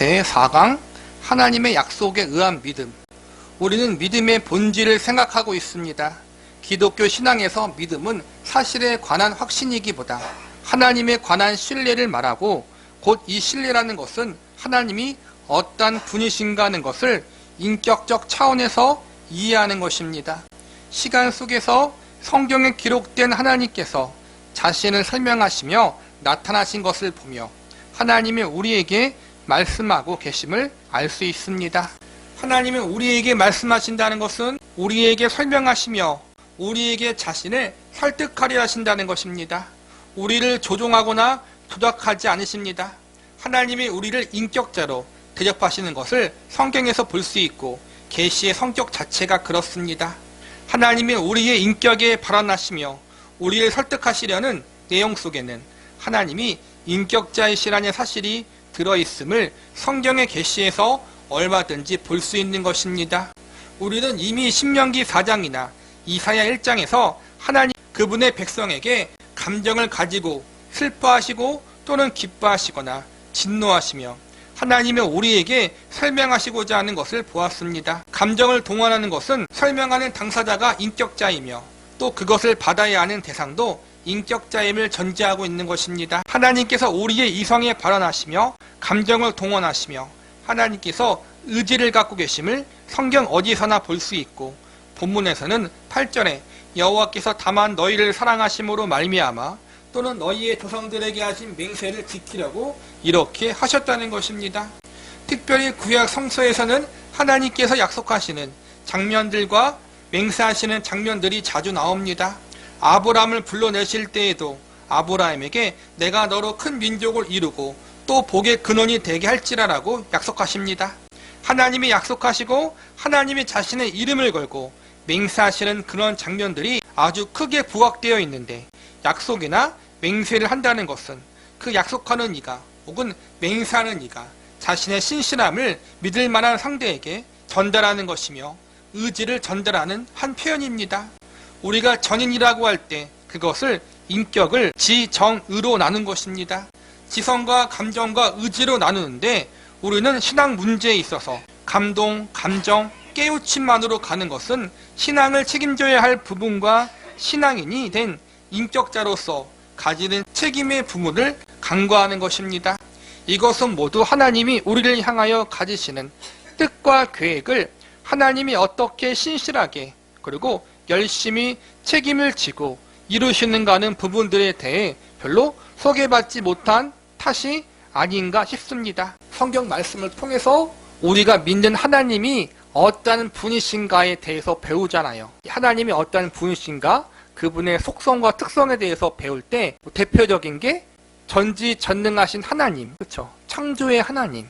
제4강 하나님의 약속에 의한 믿음. 우리는 믿음의 본질을 생각하고 있습니다. 기독교 신앙에서 믿음은 사실에 관한 확신이기보다 하나님에 관한 신뢰를 말하고, 곧 이 신뢰라는 것은 하나님이 어떠한 분이신가 하는 것을 인격적 차원에서 이해하는 것입니다. 시간 속에서 성경에 기록된 하나님께서 자신을 설명하시며 나타나신 것을 보며 하나님이 우리에게 말씀하고 계심을 알 수 있습니다. 하나님은 우리에게 말씀하신다는 것은 우리에게 설명하시며 우리에게 자신을 설득하려 하신다는 것입니다. 우리를 조종하거나 조작하지 않으십니다. 하나님이 우리를 인격자로 대접하시는 것을 성경에서 볼 수 있고, 계시의 성격 자체가 그렇습니다. 하나님이 우리의 인격에 발언하시며 우리를 설득하시려는 내용 속에는 하나님이 인격자이시라는 사실이 들어있음을 성경의 계시에서 얼마든지 볼 수 있는 것입니다. 우리는 이미 신명기 4장이나 이사야 1장에서 하나님 그분의 백성에게 감정을 가지고 슬퍼하시고 또는 기뻐하시거나 진노하시며 하나님이 우리에게 설명하시고자 하는 것을 보았습니다. 감정을 동원하는 것은 설명하는 당사자가 인격자이며 또 그것을 받아야 하는 대상도 인격자임을 전제하고 있는 것입니다. 하나님께서 우리의 이성에 발언하시며 감정을 동원하시며 하나님께서 의지를 갖고 계심을 성경 어디서나 볼 수 있고, 본문에서는 8절에 여호와께서 다만 너희를 사랑하심으로 말미암아 또는 너희의 조상들에게 하신 맹세를 지키려고 이렇게 하셨다는 것입니다. 특별히 구약 성서에서는 하나님께서 약속하시는 장면들과 맹세하시는 장면들이 자주 나옵니다. 아브라함을 불러내실 때에도 아브라함에게 내가 너로 큰 민족을 이루고 또 복의 근원이 되게 할지라라고 약속하십니다. 하나님이 약속하시고 하나님이 자신의 이름을 걸고 맹세하시는 그런 장면들이 아주 크게 부각되어 있는데, 약속이나 맹세를 한다는 것은 그 약속하는 이가 혹은 맹세하는 이가 자신의 신실함을 믿을 만한 상대에게 전달하는 것이며 의지를 전달하는 한 표현입니다. 우리가 전인이라고 할 때 그것을 인격을 지, 정, 의로 나눈 것입니다. 지성과 감정과 의지로 나누는데, 우리는 신앙 문제에 있어서 감동, 감정, 깨우침만으로 가는 것은 신앙을 책임져야 할 부분과 신앙인이 된 인격자로서 가지는 책임의 부분을 간과하는 것입니다. 이것은 모두 하나님이 우리를 향하여 가지시는 뜻과 계획을 하나님이 어떻게 신실하게 그리고 열심히 책임을 지고 이루시는가 하는 부분들에 대해 별로 소개받지 못한 탓이 아닌가 싶습니다. 성경 말씀을 통해서 우리가 믿는 하나님이 어떠한 분이신가에 대해서 배우잖아요. 하나님이 어떠한 분이신가, 그분의 속성과 특성에 대해서 배울 때 대표적인 게 전지전능하신 하나님, 그렇죠? 창조의 하나님,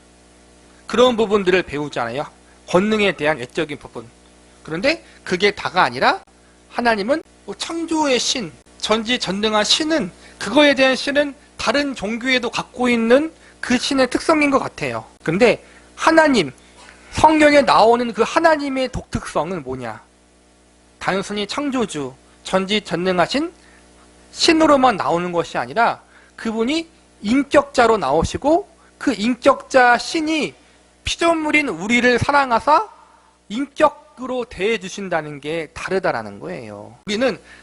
그런 부분들을 배우잖아요. 권능에 대한 외적인 부분. 그런데 그게 다가 아니라 하나님은 창조의 신, 전지전능한 신은, 그거에 대한 신은 다른 종교에도 갖고 있는 그 신의 특성인 것 같아요. 근데 하나님, 성경에 나오는 그 하나님의 독특성은 뭐냐? 단순히 창조주, 전지전능하신 신으로만 나오는 것이 아니라 그분이 인격자로 나오시고, 그 인격자 신이 피조물인 우리를 사랑하사 인격으로 대해주신다는 게 다르다라는 거예요.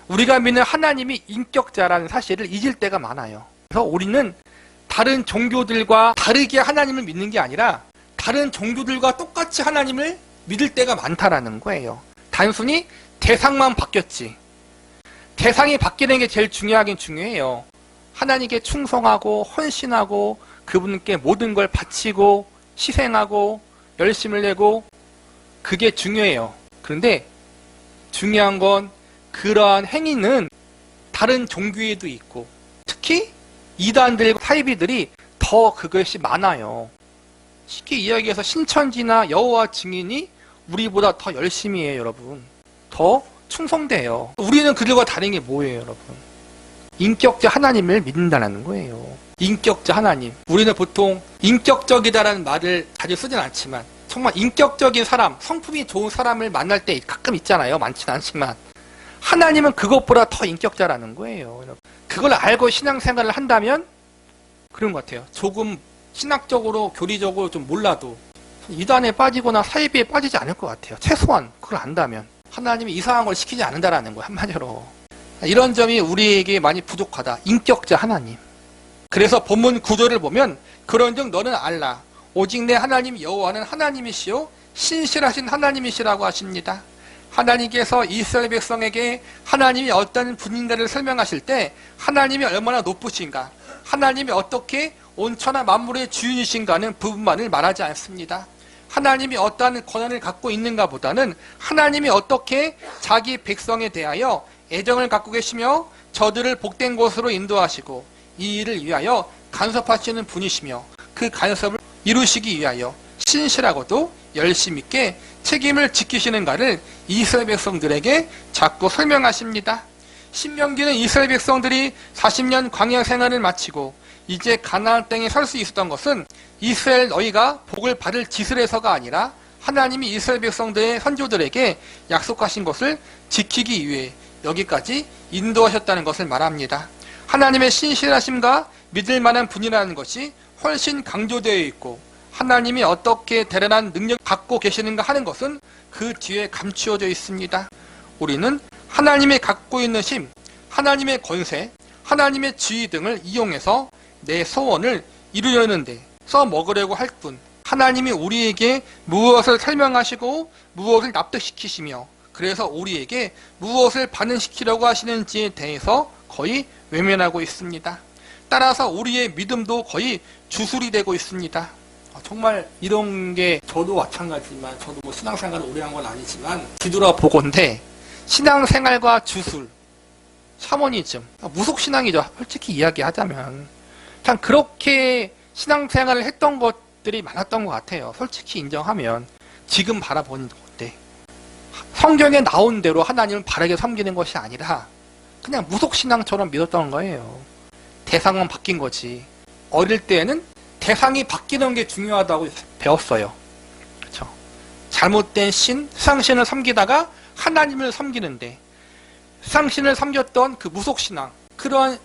우리가 믿는 하나님이 인격자라는 사실을 잊을 때가 많아요. 그래서 우리는 다른 종교들과 다르게 하나님을 믿는 게 아니라 다른 종교들과 똑같이 하나님을 믿을 때가 많다라는 거예요. 단순히 대상만 바뀌었지. 대상이 바뀌는 게 제일 중요하긴 중요해요. 하나님께 충성하고 헌신하고 그분께 모든 걸 바치고 희생하고 열심을 내고, 그게 중요해요. 그런데 중요한 건 그러한 행위는 다른 종교에도 있고, 특히 이단들과 사이비들이 더 그것이 많아요. 쉽게 이야기해서 신천지나 여호와 증인이 우리보다 더 열심히 해요, 여러분. 더 충성돼요. 우리는 그들과 다른 게 뭐예요, 여러분? 인격자 하나님을 믿는다는 거예요. 인격자 하나님. 우리는 보통 인격적이다라는 말을 자주 쓰진 않지만, 정말 인격적인 사람, 성품이 좋은 사람을 만날 때 가끔 있잖아요. 많지는 않지만 하나님은 그것보다 더 인격자라는 거예요. 그걸 알고 신앙생활을 한다면 그런 것 같아요. 조금 신학적으로 교리적으로 좀 몰라도 이단에 빠지거나 사이비에 빠지지 않을 것 같아요. 최소한 그걸 안다면 하나님이 이상한 걸 시키지 않는다라는 거예요. 한마디로 이런 점이 우리에게 많이 부족하다. 인격자 하나님. 그래서 본문 구절을 보면 그런즉 너는 알라 오직 내 하나님 여호와는 하나님이시요 신실하신 하나님이시라고 하십니다. 하나님께서 이스라엘 백성에게 하나님이 어떤 분인가를 설명하실 때 하나님이 얼마나 높으신가, 하나님이 어떻게 온천하 만물의 주인이신가는 부분만을 말하지 않습니다. 하나님이 어떠한 권한을 갖고 있는가 보다는 하나님이 어떻게 자기 백성에 대하여 애정을 갖고 계시며 저들을 복된 곳으로 인도하시고 이 일을 위하여 간섭하시는 분이시며 그 간섭을 이루시기 위하여 신실하고도 열심 있게 책임을 지키시는가를 이스라엘 백성들에게 자꾸 설명하십니다. 신명기는 이스라엘 백성들이 40년 광야 생활을 마치고 이제 가나안 땅에 설 수 있었던 것은 이스라엘 너희가 복을 받을 짓을 해서가 아니라 하나님이 이스라엘 백성들의 선조들에게 약속하신 것을 지키기 위해 여기까지 인도하셨다는 것을 말합니다. 하나님의 신실하심과 믿을 만한 분이라는 것이 훨씬 강조되어 있고 하나님이 어떻게 대단한 능력 갖고 계시는가 하는 것은 그 뒤에 감추어져 있습니다. 우리는 하나님의 갖고 있는 힘, 하나님의 권세, 하나님의 지위 등을 이용해서 내 소원을 이루려는 데 써먹으려고 할 뿐 하나님이 우리에게 무엇을 설명하시고 무엇을 납득시키시며 그래서 우리에게 무엇을 반응시키려고 하시는지에 대해서 거의 외면하고 있습니다. 따라서 우리의 믿음도 거의 주술이 되고 있습니다. 정말 이런 게 저도 마찬가지지만 저도 뭐 신앙생활을 오래 한 건 아니지만 뒤돌아보건대 신앙생활과 주술, 샤머니즘, 무속신앙이죠. 솔직히 이야기하자면 참 그렇게 신앙생활을 했던 것들이 많았던 것 같아요. 솔직히 인정하면 지금 바라보는 건데 성경에 나온 대로 하나님을 바르게 섬기는 것이 아니라 그냥 무속신앙처럼 믿었던 거예요. 대상만 바뀐 거지. 어릴 때는 대상이 바뀌는 게 중요하다고 배웠어요. 그렇죠? 잘못된 수상신을 섬기다가 하나님을 섬기는데 수상신을 섬겼던 그 무속신앙, 그런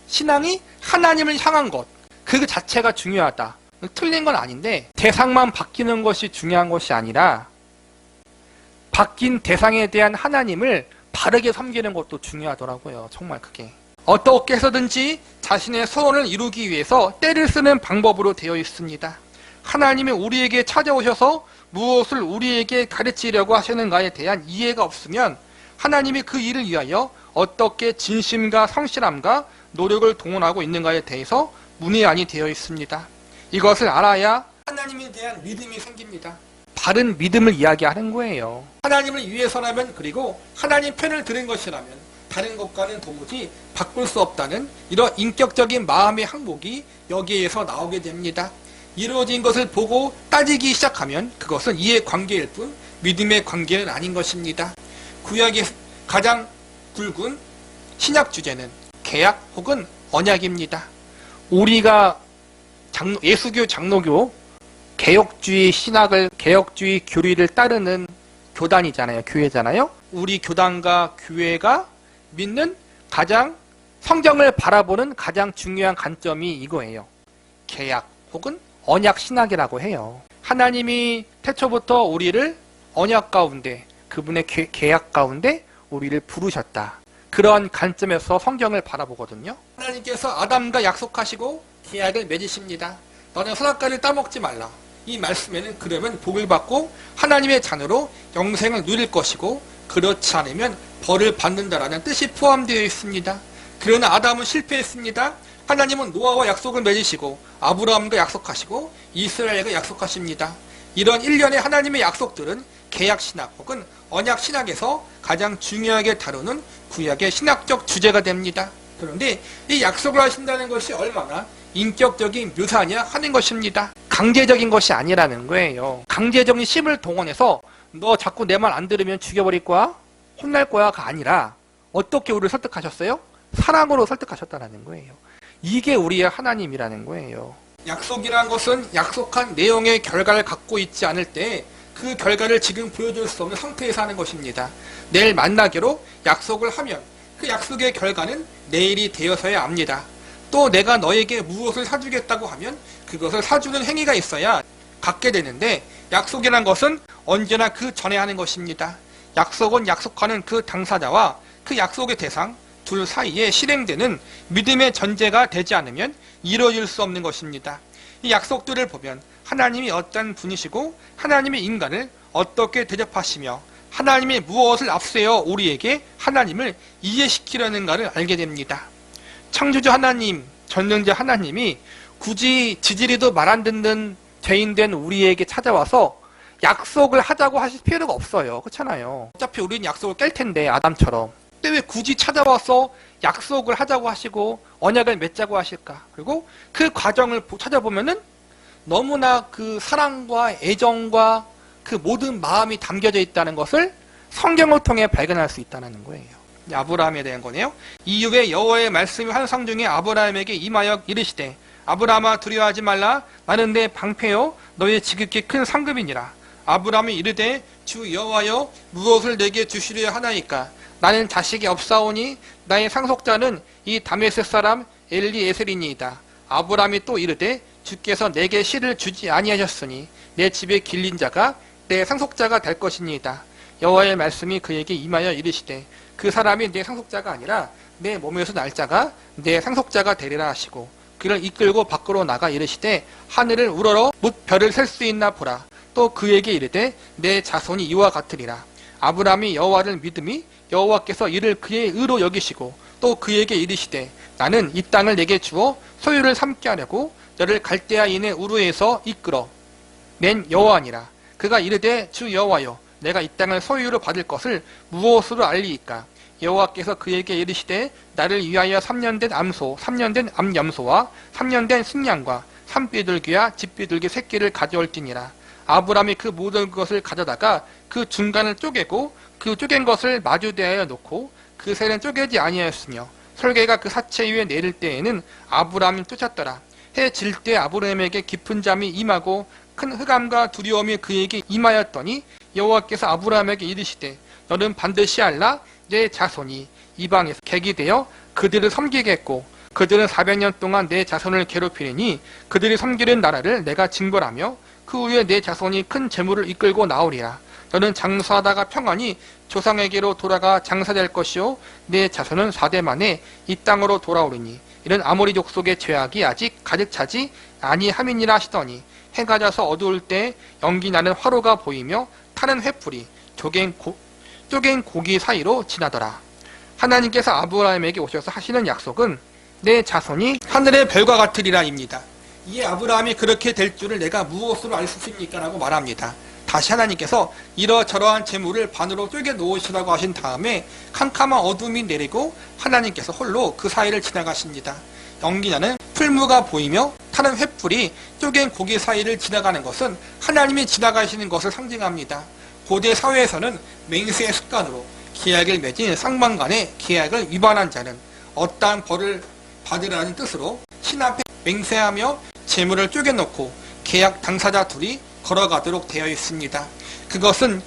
신앙이 하나님을 향한 것, 그 자체가 중요하다. 틀린 건 아닌데 대상만 바뀌는 것이 중요한 것이 아니라 바뀐 대상에 대한 하나님을 바르게 섬기는 것도 중요하더라고요. 정말 그게. 어떻게 해서든지 자신의 소원을 이루기 위해서 때를 쓰는 방법으로 되어 있습니다. 하나님이 우리에게 찾아오셔서 무엇을 우리에게 가르치려고 하시는가에 대한 이해가 없으면 하나님이 그 일을 위하여 어떻게 진심과 성실함과 노력을 동원하고 있는가에 대해서 문의안이 되어 있습니다. 이것을 알아야 하나님에 대한 믿음이 생깁니다. 바른 믿음을 이야기하는 거예요. 하나님을 위해서라면 그리고 하나님 편을 들은 것이라면 다른 것과는 도무지 바꿀 수 없다는 이런 인격적인 마음의 항목이 여기에서 나오게 됩니다. 이루어진 것을 보고 따지기 시작하면 그것은 이해관계일 뿐 믿음의 관계는 아닌 것입니다. 구약의 가장 굵은 신약 주제는 계약 혹은 언약입니다. 우리가 예수교, 장로교, 개혁주의 신학을, 개혁주의 교리를 따르는 교단이잖아요. 교회잖아요. 우리 교단과 교회가 믿는 가장 성경을 바라보는 가장 중요한 관점이 이거예요. 계약 혹은 언약 신학이라고 해요. 하나님이 태초부터 우리를 언약 가운데, 그분의 계약 가운데 우리를 부르셨다. 그런 관점에서 성경을 바라보거든요. 하나님께서 아담과 약속하시고 계약을 맺으십니다. 너는 선악과를 따먹지 말라. 이 말씀에는 그러면 복을 받고 하나님의 자녀로 영생을 누릴 것이고 그렇지 않으면 벌을 받는다라는 뜻이 포함되어 있습니다. 그러나 아담은 실패했습니다. 하나님은 노아와 약속을 맺으시고 아브라함과 약속하시고 이스라엘과 약속하십니다. 이런 일련의 하나님의 약속들은 계약신학 혹은 언약신학에서 가장 중요하게 다루는 구약의 신학적 주제가 됩니다. 그런데 이 약속을 하신다는 것이 얼마나 인격적인 묘사냐 하는 것입니다. 강제적인 것이 아니라는 거예요. 강제적인 힘을 동원해서 너 자꾸 내 말 안 들으면 죽여버릴 거야? 혼날 거야가 아니라 어떻게 우리를 설득하셨어요? 사랑으로 설득하셨다는 거예요. 이게 우리의 하나님이라는 거예요. 약속이란 것은 약속한 내용의 결과를 갖고 있지 않을 때 그 결과를 지금 보여줄 수 없는 상태에서 하는 것입니다. 내일 만나기로 약속을 하면 그 약속의 결과는 내일이 되어서야 압니다. 또 내가 너에게 무엇을 사주겠다고 하면 그 그것을 사주는 행위가 있어야 갖게 되는데, 약속이란 것은 언제나 그 전에 하는 것입니다. 약속은 약속하는 그 당사자와 그 약속의 대상 둘 사이에 실행되는 믿음의 전제가 되지 않으면 이루어질 수 없는 것입니다. 이 약속들을 보면 하나님이 어떤 분이시고 하나님이 인간을 어떻게 대접하시며 하나님이 무엇을 앞세워 우리에게 하나님을 이해시키려는가를 알게 됩니다. 창조주 하나님, 전능자 하나님이 굳이 지지리도 말 안 듣는 죄인된 우리에게 찾아와서 약속을 하자고 하실 필요가 없어요. 그렇잖아요. 어차피 우리는 약속을 깰 텐데, 아담처럼. 근데 왜 굳이 찾아와서 약속을 하자고 하시고 언약을 맺자고 하실까? 그리고 그 과정을 찾아보면은 너무나 그 사랑과 애정과 그 모든 마음이 담겨져 있다는 것을 성경을 통해 발견할 수 있다는 거예요. 아브라함에 대한 거네요. 이후에 여호와의 말씀이 환상 중에 아브라함에게 임하여 이르시되, 아브라함아 두려워하지 말라. 나는 내 방패요 너의 지극히 큰 상급이니라. 아브라함이 이르되, 주 여호와여 무엇을 내게 주시려 하나이까? 나는 자식이 없사오니 나의 상속자는 이 다메섹 사람 엘리에셀이니이다. 아브라함이 또 이르되, 주께서 내게 씨를 주지 아니하셨으니 내 집에 길린 자가 내 상속자가 될 것이니이다. 여호와의 말씀이 그에게 임하여 이르시되, 그 사람이 내 상속자가 아니라 내 몸에서 날 자가 내 상속자가 되리라 하시고, 그를 이끌고 밖으로 나가 이르시되, 하늘을 우러러 뭇 별을 셀 수 있나 보라. 또 그에게 이르되, 내 자손이 이와 같으리라. 아브라함이 여호와를 믿음이 여호와께서 이를 그의 의로 여기시고, 또 그에게 이르시되, 나는 이 땅을 내게 주어 소유를 삼게 하려고 너를 갈대아인의 우르에서 이끌어 낸 여호와니라. 그가 이르되, 주 여호와여 내가 이 땅을 소유로 받을 것을 무엇으로 알리이까? 여호와께서 그에게 이르시되, 나를 위하여 3년 된 암소, 3년 된 암염소와 3년 된 승양과 산비둘기와 집비둘기 새끼를 가져올지니라. 아브라함이 그 모든 것을 가져다가 그 중간을 쪼개고 그 쪼갠 것을 마주대하여 놓고 그 새는 쪼개지 아니하였으며, 설개가 그 사체 위에 내릴 때에는 아브라함이 쫓았더라. 해 질 때 아브라함에게 깊은 잠이 임하고 큰 흑암과 두려움이 그에게 임하였더니, 여호와께서 아브라함에게 이르시되, 너는 반드시 알라. 내 자손이 이방에서 객이 되어 그들을 섬기겠고, 그들은 400년 동안 내 자손을 괴롭히리니 그들이 섬기는 나라를 내가 징벌하며 그 후에 내 자손이 큰 재물을 이끌고 나오리라. 너는 장사하다가 평안히 조상에게로 돌아가 장사될 것이요 내 자손은 4대 만에 이 땅으로 돌아오리니 이는 아모리 족속의 죄악이 아직 가득 차지 아니함이니라 하시더니, 해가 져서 어두울 때 연기 나는 화로가 보이며 타는 횃불이 쪼갠 고기 사이로 지나더라. 하나님께서 아브라함에게 오셔서 하시는 약속은 내 자손이 하늘의 별과 같으리라입니다. 이 아브라함이 그렇게 될 줄을 내가 무엇으로 알 수 있습니까? 라고 말합니다. 다시 하나님께서 이러저러한 재물을 반으로 쪼개 놓으시라고 하신 다음에 캄캄한 어둠이 내리고 하나님께서 홀로 그 사이를 지나가십니다. 연기나는 풀무가 보이며 타는 횃불이 쪼갠 고기 사이를 지나가는 것은 하나님이 지나가시는 것을 상징합니다. 고대 사회에서는 맹세의 습관으로 계약을 맺은 쌍방 간의 계약을 위반한 자는 어떠한 벌을 받으라는 뜻으로 신 앞에 맹세하며 재물을 쪼개놓고 계약 당사자 둘이 걸어가도록 되어 있습니다. 그것은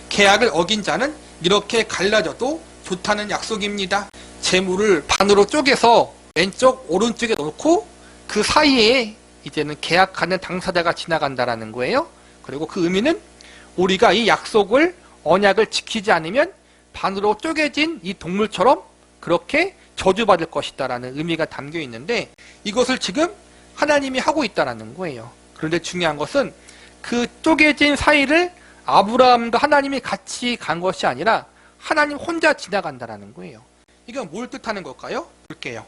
계약을 어긴 자는 이렇게 갈라져도 좋다는 약속입니다. 재물을 반으로 쪼개서 왼쪽 오른쪽에 놓고 그 사이에 이제는 계약하는 당사자가 지나간다라는 거예요. 그리고 그 의미는 우리가 이 약속을 언약을 지키지 않으면 반으로 쪼개진 이 동물처럼 그렇게 저주받을 것이다라는 의미가 담겨 있는데, 이것을 지금 하나님이 하고 있다라는 거예요. 그런데 중요한 것은 그 쪼개진 사이를 아브라함과 하나님이 같이 간 것이 아니라 하나님 혼자 지나간다라는 거예요. 이건 뭘 뜻하는 걸까요? 볼게요.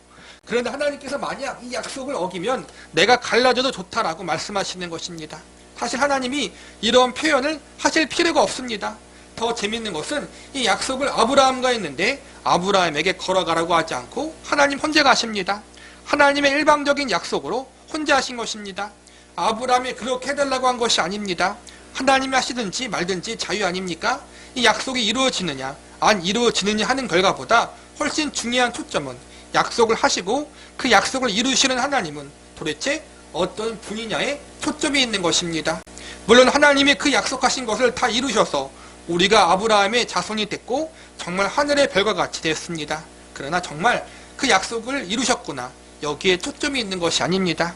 그런데 하나님께서 만약 이 약속을 어기면 내가 갈라져도 좋다라고 말씀하시는 것입니다. 사실 하나님이 이런 표현을 하실 필요가 없습니다. 더 재밌는 것은 이 약속을 아브라함과 했는데 아브라함에게 걸어가라고 하지 않고 하나님 혼자 가십니다. 하나님의 일방적인 약속으로 혼자 하신 것입니다. 아브라함이 그렇게 해달라고 한 것이 아닙니다. 하나님이 하시든지 말든지 자유 아닙니까? 이 약속이 이루어지느냐 안 이루어지느냐 하는 결과보다 훨씬 중요한 초점은 약속을 하시고 그 약속을 이루시는 하나님은 도대체 어떤 분이냐에 초점이 있는 것입니다. 물론 하나님이 그 약속하신 것을 다 이루셔서 우리가 아브라함의 자손이 됐고 정말 하늘의 별과 같이 됐습니다. 그러나 정말 그 약속을 이루셨구나, 여기에 초점이 있는 것이 아닙니다.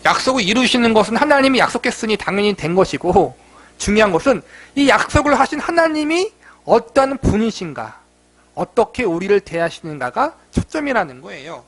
약속을 이루시는 것은 하나님이 약속했으니 당연히 된 것이고, 중요한 것은 이 약속을 하신 하나님이 어떤 분이신가, 어떻게 우리를 대하시는가가 초점이라는 거예요.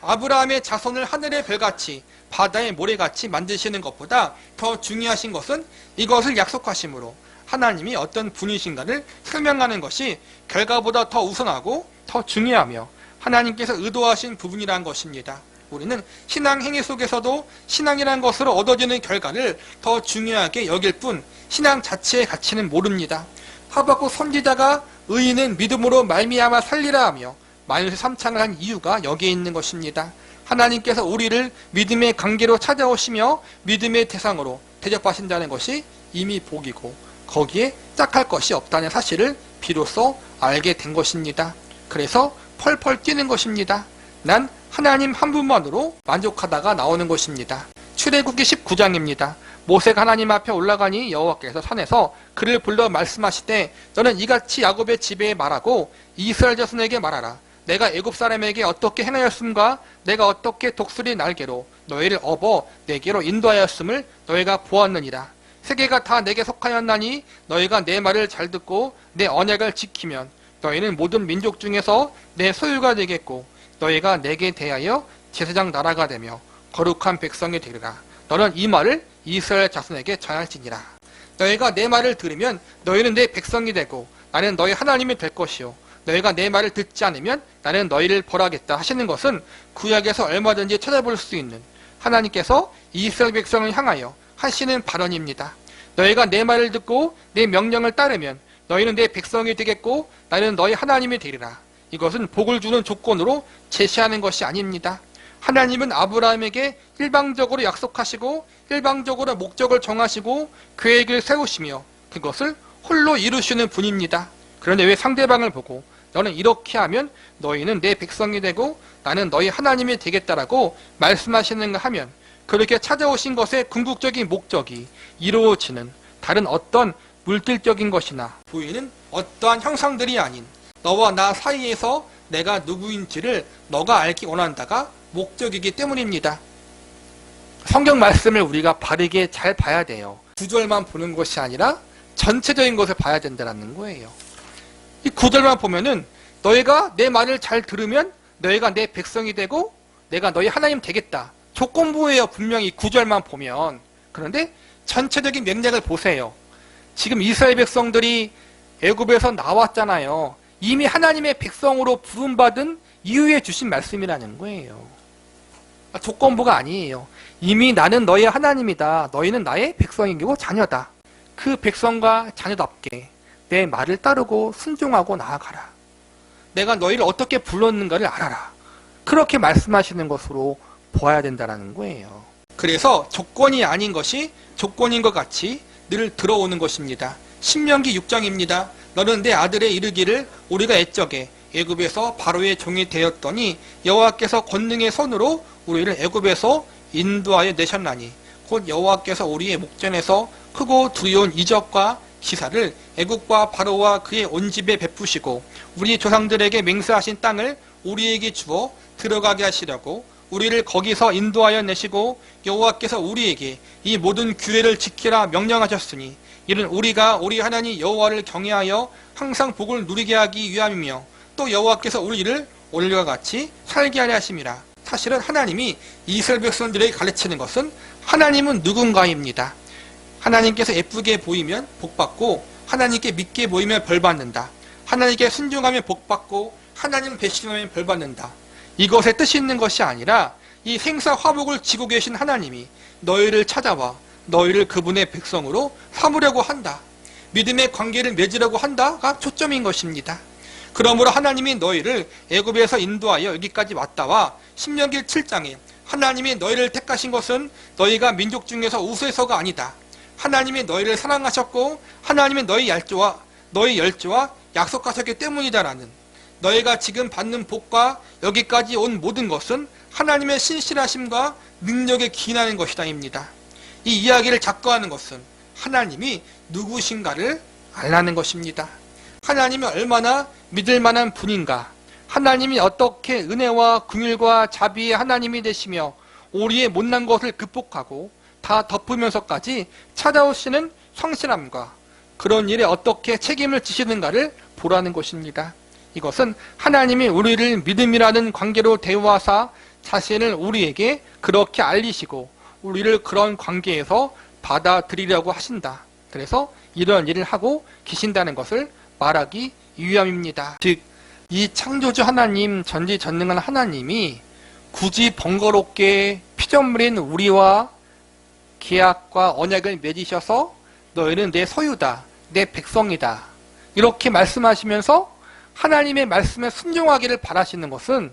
아브라함의 자손을 하늘의 별같이 바다의 모래같이 만드시는 것보다 더 중요하신 것은 이것을 약속하심으로 하나님이 어떤 분이신가를 설명하는 것이 결과보다 더 우선하고 더 중요하며 하나님께서 의도하신 부분이라는 것입니다. 우리는 신앙 행위 속에서도 신앙이라는 것으로 얻어지는 결과를 더 중요하게 여길 뿐 신앙 자체의 가치는 모릅니다. 하박국 선지자가 의인은 믿음으로 말미암아 살리라 하며 만유의 3창을 한 이유가 여기에 있는 것입니다. 하나님께서 우리를 믿음의 관계로 찾아오시며 믿음의 대상으로 대접하신다는 것이 이미 복이고 거기에 짝할 것이 없다는 사실을 비로소 알게 된 것입니다. 그래서 펄펄 뛰는 것입니다. 난 하나님 한 분만으로 만족하다가 나오는 것입니다. 출애굽기 19장입니다. 모세가 하나님 앞에 올라가니 여호와께서 산에서 그를 불러 말씀하시되 너는 이같이 야곱의 집에 말하고 이스라엘 자손에게 말하라. 내가 애굽 사람에게 어떻게 행하였음과 내가 어떻게 독수리 날개로 너희를 업어 내게로 인도하였음을 너희가 보았느니라. 세계가 다 내게 속하였나니 너희가 내 말을 잘 듣고 내 언약을 지키면 너희는 모든 민족 중에서 내 소유가 되겠고 너희가 내게 대하여 제사장 나라가 되며 거룩한 백성이 되리라. 너는 이 말을 이스라엘 자손에게 전할지니라. 너희가 내 말을 들으면 너희는 내 백성이 되고 나는 너희 하나님이 될 것이요 너희가 내 말을 듣지 않으면 나는 너희를 벌하겠다 하시는 것은 구약에서 얼마든지 찾아볼 수 있는 하나님께서 이스라엘 백성을 향하여 하시는 발언입니다. 너희가 내 말을 듣고 내 명령을 따르면 너희는 내 백성이 되겠고 나는 너희 하나님이 되리라. 이것은 복을 주는 조건으로 제시하는 것이 아닙니다. 하나님은 아브라함에게 일방적으로 약속하시고 일방적으로 목적을 정하시고 계획을 세우시며 그것을 홀로 이루시는 분입니다. 그런데 왜 상대방을 보고 너는 이렇게 하면 너희는 내 백성이 되고 나는 너희 하나님이 되겠다라고 말씀하시는가 하면 그렇게 찾아오신 것의 궁극적인 목적이 이루어지는 다른 어떤 물질적인 것이나 보이는 어떠한 형상들이 아닌 너와 나 사이에서 내가 누구인지를 너가 알기 원한다가 목적이기 때문입니다. 성경 말씀을 우리가 바르게 잘 봐야 돼요. 구절만 보는 것이 아니라 전체적인 것을 봐야 된다는 거예요. 이 구절만 보면은 너희가 내 말을 잘 들으면 너희가 내 백성이 되고 내가 너희 하나님 되겠다. 조건부예요. 분명히 구절만 보면. 그런데 전체적인 맥락을 보세요. 지금 이스라엘 백성들이 애굽에서 나왔잖아요. 이미 하나님의 백성으로 부름받은 이후에 주신 말씀이라는 거예요. 조건부가 아니에요. 이미 나는 너의 하나님이다. 너희는 나의 백성이고 자녀다. 그 백성과 자녀답게 내 말을 따르고 순종하고 나아가라. 내가 너희를 어떻게 불렀는가를 알아라. 그렇게 말씀하시는 것으로 보아야 된다는 거예요. 그래서 조건이 아닌 것이 조건인 것 같이 늘 들어오는 것입니다. 신명기 6장입니다. 너는 내 아들의 이르기를 우리가 옛적에 애굽에서 바로의 종이 되었더니 여호와께서 권능의 손으로 우리를 애굽에서 인도하여 내셨나니 곧 여호와께서 우리의 목전에서 크고 두려운 이적과 기사를 애굽과 바로와 그의 온 집에 베푸시고 우리 조상들에게 맹세하신 땅을 우리에게 주어 들어가게 하시려고 우리를 거기서 인도하여 내시고 여호와께서 우리에게 이 모든 규례를 지키라 명령하셨으니 이는 우리가 우리 하나님 여호와를 경외하여 항상 복을 누리게 하기 위함이며 또 여호와께서 우리를 오늘과 같이 살게 하려 하심이라. 사실은 하나님이 이스라엘 백성들에게 가르치는 것은 하나님은 누군가입니다. 하나님께서 예쁘게 보이면 복받고 하나님께 믿게 보이면 벌받는다. 하나님께 순종하면 복받고 하나님을 배신하면 벌받는다. 이것의 뜻이 있는 것이 아니라 이 생사화복을 지고 계신 하나님이 너희를 찾아와 너희를 그분의 백성으로 삼으려고 한다. 믿음의 관계를 맺으려고 한다가 초점인 것입니다. 그러므로 하나님이 너희를 애굽에서 인도하여 여기까지 왔다와 신명기 7장에 하나님이 너희를 택하신 것은 너희가 민족 중에서 우수해서가 아니다. 하나님이 너희를 사랑하셨고 하나님이 너희 열조와 약속하셨기 때문이다라는 너희가 지금 받는 복과 여기까지 온 모든 것은 하나님의 신실하심과 능력에 기인하는 것이다입니다. 이 이야기를 작고하는 것은 하나님이 누구신가를 알라는 것입니다. 하나님이 얼마나 믿을 만한 분인가, 하나님이 어떻게 은혜와 긍휼과 자비의 하나님이 되시며 우리의 못난 것을 극복하고 다 덮으면서까지 찾아오시는 성실함과 그런 일에 어떻게 책임을 지시는가를 보라는 것입니다. 이것은 하나님이 우리를 믿음이라는 관계로 대우하사 자신을 우리에게 그렇게 알리시고 우리를 그런 관계에서 받아들이려고 하신다. 그래서 이런 일을 하고 계신다는 것을 말하기 위함입니다. 즉, 이 창조주 하나님, 전지전능한 하나님이 굳이 번거롭게 피조물인 우리와 계약과 언약을 맺으셔서 너희는 내 소유다, 내 백성이다, 이렇게 말씀하시면서 하나님의 말씀에 순종하기를 바라시는 것은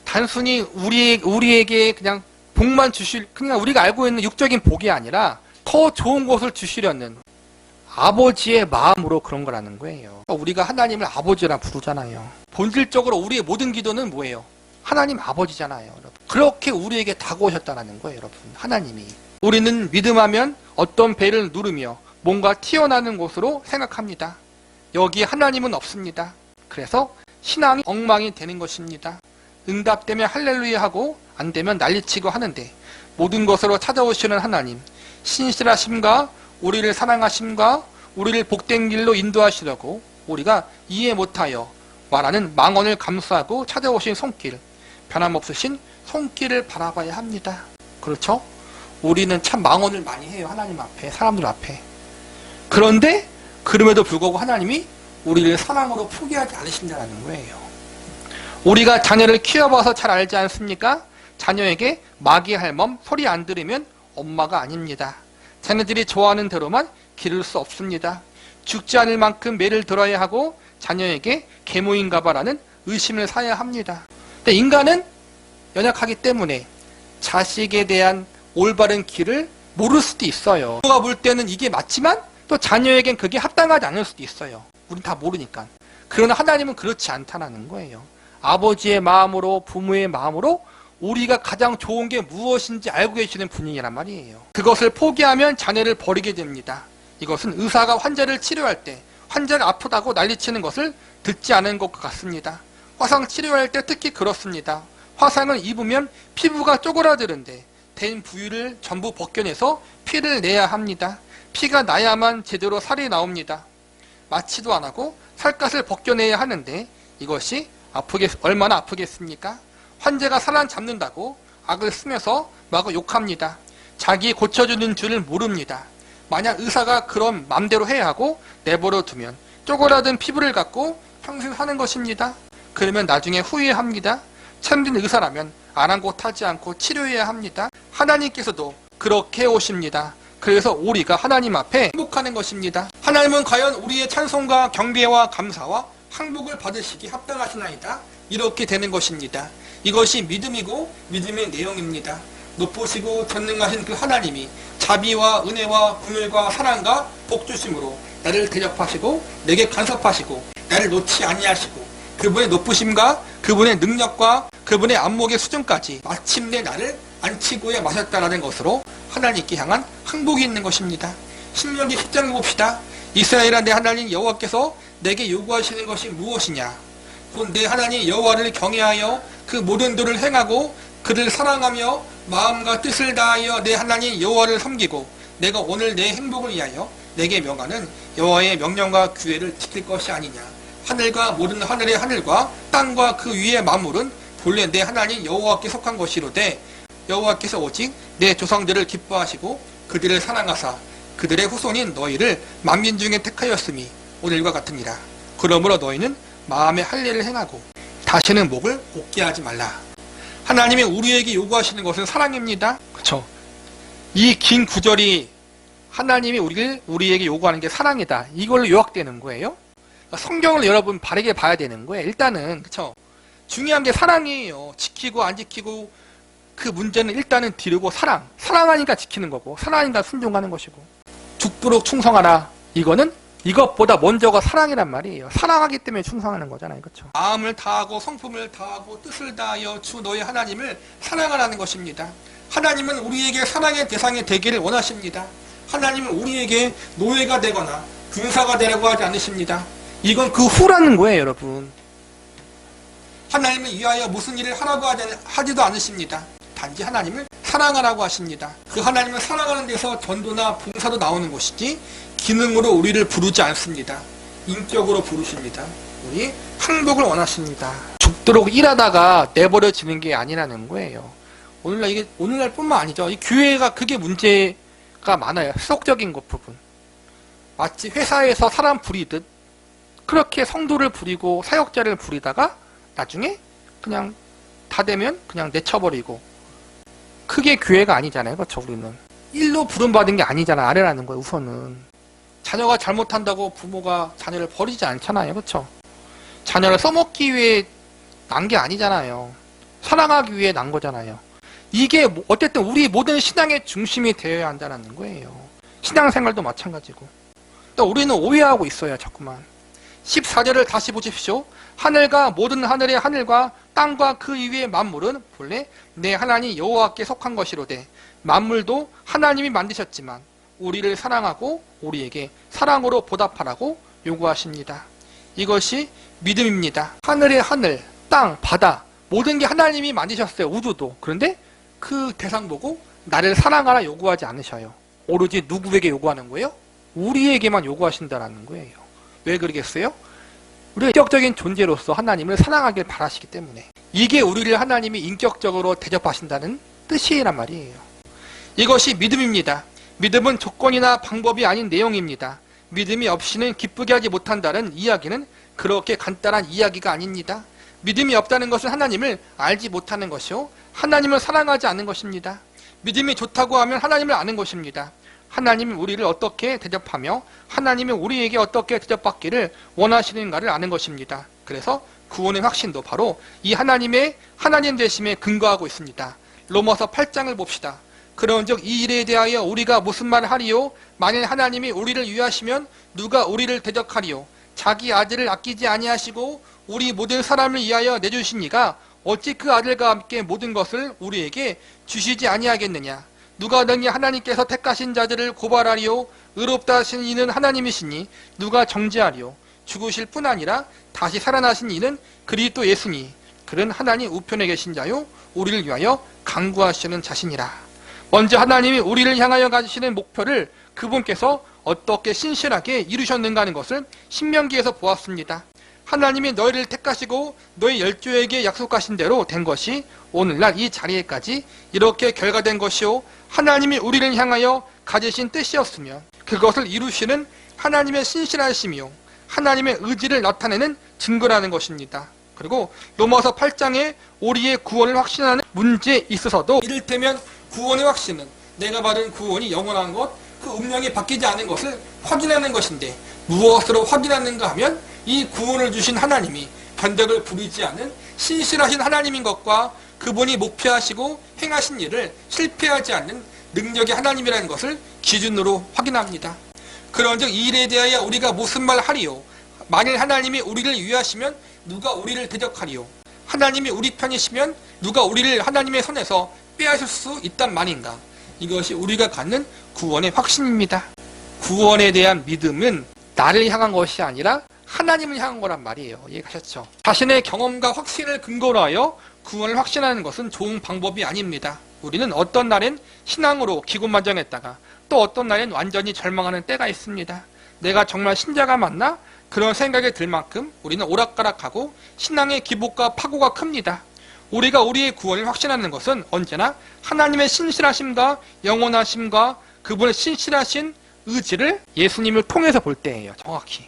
단순히 우리에게 그냥 복만 그냥 우리가 알고 있는 육적인 복이 아니라 더 좋은 것을 주시려는 아버지의 마음으로 그런 거라는 거예요. 우리가 하나님을 아버지라 부르잖아요. 본질적으로 우리의 모든 기도는 뭐예요? 하나님 아버지잖아요, 여러분. 그렇게 우리에게 다가오셨다는 거예요, 여러분. 하나님이. 우리는 믿음하면 어떤 배를 누르며 뭔가 튀어나오는 곳으로 생각합니다. 여기 하나님은 없습니다. 그래서 신앙이 엉망이 되는 것입니다. 응답되면 할렐루야 하고 안 되면 난리치고 하는데 모든 것으로 찾아오시는 하나님, 신실하심과 우리를 사랑하심과 우리를 복된 길로 인도하시려고 우리가 이해 못하여 말하는 망언을 감수하고 찾아오신 손길, 변함없으신 손길을 바라봐야 합니다. 그렇죠? 우리는 참 망언을 많이 해요. 하나님 앞에, 사람들 앞에. 그런데 그럼에도 불구하고 하나님이 우리를 사랑으로 포기하지 않으신다는 거예요. 우리가 자녀를 키워봐서 잘 알지 않습니까? 자녀에게 마귀할멈 소리 안 들으면 엄마가 아닙니다. 자녀들이 좋아하는 대로만 기를 수 없습니다. 죽지 않을 만큼 매를 들어야 하고 자녀에게 계모인가봐라는 의심을 사야 합니다. 근데 인간은 연약하기 때문에 자식에 대한 올바른 길을 모를 수도 있어요. 누가 볼 때는 이게 맞지만 또 자녀에겐 그게 합당하지 않을 수도 있어요. 우린 다 모르니까. 그러나 하나님은 그렇지 않다는 거예요. 아버지의 마음으로, 부모의 마음으로 우리가 가장 좋은 게 무엇인지 알고 계시는 분이란 말이에요. 그것을 포기하면 자녀를 버리게 됩니다. 이것은 의사가 환자를 치료할 때 환자가 아프다고 난리치는 것을 듣지 않은 것 같습니다. 화상 치료할 때 특히 그렇습니다. 화상을 입으면 피부가 쪼그라드는데 된 부위를 전부 벗겨내서 피를 내야 합니다. 피가 나야만 제대로 살이 나옵니다. 마취도 안 하고 살갗을 벗겨내야 하는데 이것이 얼마나 아프겠습니까? 환자가 사람 잡는다고 악을 쓰면서 마구 욕합니다. 자기 고쳐주는 줄을 모릅니다. 만약 의사가 그런 맘대로 해야 하고 내버려 두면 쪼그라든 피부를 갖고 평생 사는 것입니다. 그러면 나중에 후회합니다. 참된 의사라면 아랑곳하지 않고 치료해야 합니다. 하나님께서도 그렇게 오십니다. 그래서 우리가 하나님 앞에 행복하는 것입니다. 하나님은 과연 우리의 찬송과 경배와 감사와 항복을 받으시기 합당하시나이다. 이렇게 되는 것입니다. 이것이 믿음이고 믿음의 내용입니다. 높으시고 전능하신 그 하나님이 자비와 은혜와 긍휼과 사랑과 복주심으로 나를 대접하시고 내게 간섭하시고 나를 놓지 아니하시고 그분의 높으심과 그분의 능력과 그분의 안목의 수준까지 마침내 나를 안치고에 마셨다라는 것으로 하나님께 향한 항복이 있는 것입니다. 신명기 10장을 봅시다. 이스라엘아, 내 하나님 여호와께서 내게 요구하시는 것이 무엇이냐? 곧 내 하나님 여호와를 경외하여 그 모든 도를 행하고 그를 사랑하며 마음과 뜻을 다하여 내 하나님 여호와를 섬기고 내가 오늘 내 행복을 위하여 내게 명하는 여호와의 명령과 규례를 지킬 것이 아니냐? 하늘과 모든 하늘의 하늘과 땅과 그 위의 만물은 본래 내 하나님 여호와께 속한 것이로되 여호와께서 오직 내 조상들을 기뻐하시고 그들을 사랑하사 그들의 후손인 너희를 만민 중에 택하였음이 오늘과 같으니라. 그러므로 너희는 마음의 할례를 행하고 다시는 목을 곧게 하지 말라. 하나님이 우리에게 요구하시는 것은 사랑입니다. 그렇죠? 이 긴 구절이 하나님이 우리에게 요구하는 게 사랑이다. 이걸로 요약되는 거예요. 성경을 여러분 바르게 봐야 되는 거예요. 일단은 그렇죠? 중요한 게 사랑이에요. 지키고 안 지키고 그 문제는 일단은 뒤르고 사랑하니까 지키는 거고 사랑하니까 순종하는 것이고 죽도록 충성하라. 이거는 이것보다 먼저가 사랑이란 말이에요. 사랑하기 때문에 충성하는 거잖아요. 그렇죠? 마음을 다하고 성품을 다하고 뜻을 다하여 주 너희 하나님을 사랑하라는 것입니다. 하나님은 우리에게 사랑의 대상이 되기를 원하십니다. 하나님은 우리에게 노예가 되거나 군사가 되라고 하지 않으십니다. 이건 그 후라는 거예요, 여러분. 하나님을 위하여 무슨 일을 하라고 하지도 않으십니다. 단지 하나님을 사랑하라고 하십니다. 그 하나님을 사랑하는 데서 전도나 봉사도 나오는 것이지 기능으로 우리를 부르지 않습니다. 인격으로 부르십니다. 우리 행복을 원하십니다. 죽도록 일하다가 내버려지는 게 아니라는 거예요. 오늘날 뿐만 아니죠. 이 교회가 그게 문제가 많아요. 세속적인 것 부분. 마치 회사에서 사람 부리듯 그렇게 성도를 부리고 사역자를 부리다가 나중에 그냥 다 되면 그냥 내쳐버리고, 그게 교회가 아니잖아요. 그렇죠? 우리는 일로 부름받은 게 아니잖아. 아래라는 거예요. 우선은 자녀가 잘못한다고 부모가 자녀를 버리지 않잖아요. 그렇죠? 자녀를 써먹기 위해 난 게 아니잖아요. 사랑하기 위해 난 거잖아요. 이게 어쨌든 우리 모든 신앙의 중심이 되어야 한다는 거예요. 신앙생활도 마찬가지고. 또 우리는 오해하고 있어요. 자꾸만 14절을 다시 보십시오. 하늘과 모든 하늘의 하늘과 땅과 그 위의 만물은 본래 내 하나님 여호와께 속한 것이로되 만물도 하나님이 만드셨지만 우리를 사랑하고 우리에게 사랑으로 보답하라고 요구하십니다. 이것이 믿음입니다. 하늘의 하늘, 땅, 바다 모든 게 하나님이 만드셨어요. 우주도. 그런데 그 대상 보고 나를 사랑하라 요구하지 않으셔요. 오로지 누구에게 요구하는 거예요? 우리에게만 요구하신다는 거예요. 왜 그러겠어요? 우리가 인격적인 존재로서 하나님을 사랑하길 바라시기 때문에. 이게 우리를 하나님이 인격적으로 대접하신다는 뜻이란 말이에요. 이것이 믿음입니다. 믿음은 조건이나 방법이 아닌 내용입니다. 믿음이 없이는 기쁘게 하지 못한다는 이야기는 그렇게 간단한 이야기가 아닙니다. 믿음이 없다는 것은 하나님을 알지 못하는 것이요, 하나님을 사랑하지 않는 것입니다. 믿음이 좋다고 하면 하나님을 아는 것입니다. 하나님이 우리를 어떻게 대접하며 하나님이 우리에게 어떻게 대접받기를 원하시는가를 아는 것입니다. 그래서 구원의 확신도 바로 이 하나님의 하나님 되심에 근거하고 있습니다. 로마서 8장을 봅시다. 그런즉 이 일에 대하여 우리가 무슨 말을 하리요? 만일 하나님이 우리를 위하시면 누가 우리를 대적하리요? 자기 아들을 아끼지 아니하시고 우리 모든 사람을 위하여 내주신 이가 어찌 그 아들과 함께 모든 것을 우리에게 주시지 아니하겠느냐? 누가 능히 하나님께서 택하신 자들을 고발하리요? 의롭다 하신 이는 하나님이시니 누가 정죄하리요? 죽으실 뿐 아니라 다시 살아나신 이는 그리스도 예수니 그는 하나님 우편에 계신 자요 우리를 위하여 간구하시는 자신이라. 먼저 하나님이 우리를 향하여 가지시는 목표를 그분께서 어떻게 신실하게 이루셨는가 하는 것을 신명기에서 보았습니다. 하나님이 너희를 택하시고 너희 열조에게 약속하신 대로 된 것이 오늘날 이 자리에까지 이렇게 결과된 것이요, 하나님이 우리를 향하여 가지신 뜻이었으며 그것을 이루시는 하나님의 신실하심이요 하나님의 의지를 나타내는 증거라는 것입니다. 그리고 로마서 8장에 우리의 구원을 확신하는 문제에 있어서도 이를테면 구원의 확신은 내가 받은 구원이 영원한 것, 그 운명이 바뀌지 않은 것을 확인하는 것인데 무엇으로 확인하는가 하면 이 구원을 주신 하나님이 변덕을 부리지 않은 신실하신 하나님인 것과 그분이 목표하시고 행하신 일을 실패하지 않는 능력의 하나님이라는 것을 기준으로 확인합니다. 그런즉 이 일에 대하여 우리가 무슨 말 하리요? 만일 하나님이 우리를 위하시면 누가 우리를 대적하리요? 하나님이 우리 편이시면 누가 우리를 하나님의 손에서 빼앗을 수 있단 말인가? 이것이 우리가 갖는 구원의 확신입니다. 구원에 대한 믿음은 나를 향한 것이 아니라 하나님을 향한 거란 말이에요. 이해가셨죠? 자신의 경험과 확신을 근거로 하여 구원을 확신하는 것은 좋은 방법이 아닙니다. 우리는 어떤 날엔 신앙으로 기곤만장했다가 또 어떤 날엔 완전히 절망하는 때가 있습니다. 내가 정말 신자가 맞나? 그런 생각이 들 만큼 우리는 오락가락하고 신앙의 기복과 파고가 큽니다. 우리가 우리의 구원을 확신하는 것은 언제나 하나님의 신실하심과 영원하심과 그분의 신실하신 의지를 예수님을 통해서 볼 때예요. 정확히.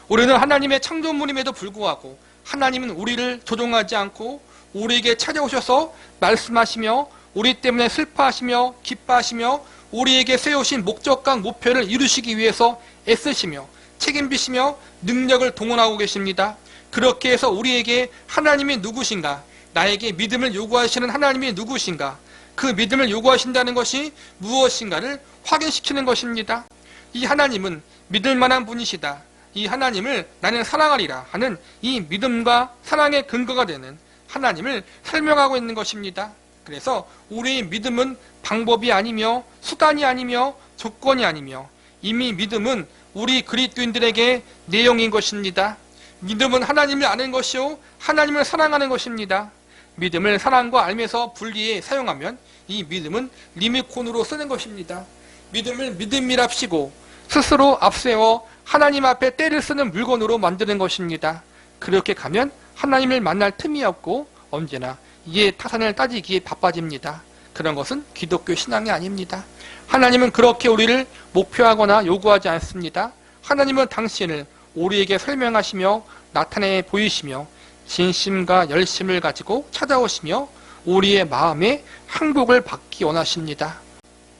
우리는 하나님의 창조물임에도 불구하고 하나님은 우리를 조종하지 않고 우리에게 찾아오셔서 말씀하시며 우리 때문에 슬퍼하시며 기뻐하시며 우리에게 세우신 목적과 목표를 이루시기 위해서 애쓰시며 책임지시며 능력을 동원하고 계십니다. 그렇게 해서 우리에게 하나님이 누구신가, 나에게 믿음을 요구하시는 하나님이 누구신가, 그 믿음을 요구하신다는 것이 무엇인가를 확인시키는 것입니다. 이 하나님은 믿을 만한 분이시다, 이 하나님을 나는 사랑하리라 하는 이 믿음과 사랑의 근거가 되는 하나님을 설명하고 있는 것입니다. 그래서 우리의 믿음은 방법이 아니며 수단이 아니며 조건이 아니며 이미 믿음은 우리 그리스도인들에게 내용인 것입니다. 믿음은 하나님을 아는 것이요 하나님을 사랑하는 것입니다. 믿음을 사랑과 알면서 분리해 사용하면 이 믿음은 리모컨으로 쓰는 것입니다. 믿음을 믿음이랍시고 스스로 앞세워 하나님 앞에 때를 쓰는 물건으로 만드는 것입니다. 그렇게 가면 하나님을 만날 틈이 없고 언제나 이에 타산을 따지기에 바빠집니다. 그런 것은 기독교 신앙이 아닙니다. 하나님은 그렇게 우리를 목표하거나 요구하지 않습니다. 하나님은 당신을 우리에게 설명하시며 나타내 보이시며 진심과 열심을 가지고 찾아오시며 우리의 마음에 항복을 받기 원하십니다.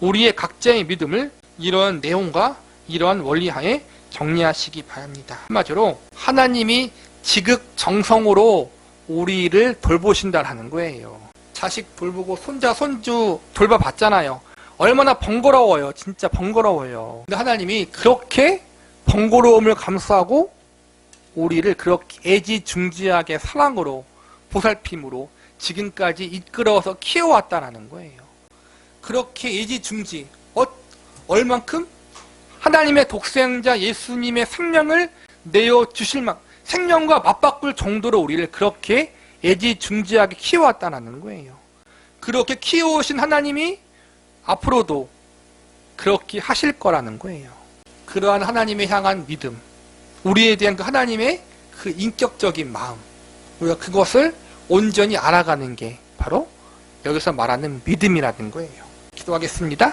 우리의 각자의 믿음을 이러한 내용과 이러한 원리하에 정리하시기 바랍니다. 한마디로 하나님이 지극정성으로 우리를 돌보신다라는 거예요. 자식 돌보고 손자 손주 돌봐봤잖아요. 얼마나 번거로워요. 진짜 번거로워요. 근데 하나님이 그렇게 번거로움을 감수하고 우리를 그렇게 애지중지하게 사랑으로 보살핌으로 지금까지 이끌어서 키워왔다라는 거예요. 그렇게 애지중지 얼만큼? 하나님의 독생자 예수님의 생명을 내어주실 만 생명과 맞바꿀 정도로 우리를 그렇게 애지중지하게 키워왔다는 거예요. 그렇게 키워오신 하나님이 앞으로도 그렇게 하실 거라는 거예요. 그러한 하나님에 향한 믿음, 우리에 대한 그 하나님의 그 인격적인 마음, 우리가 그것을 온전히 알아가는 게 바로 여기서 말하는 믿음이라는 거예요. 기도하겠습니다.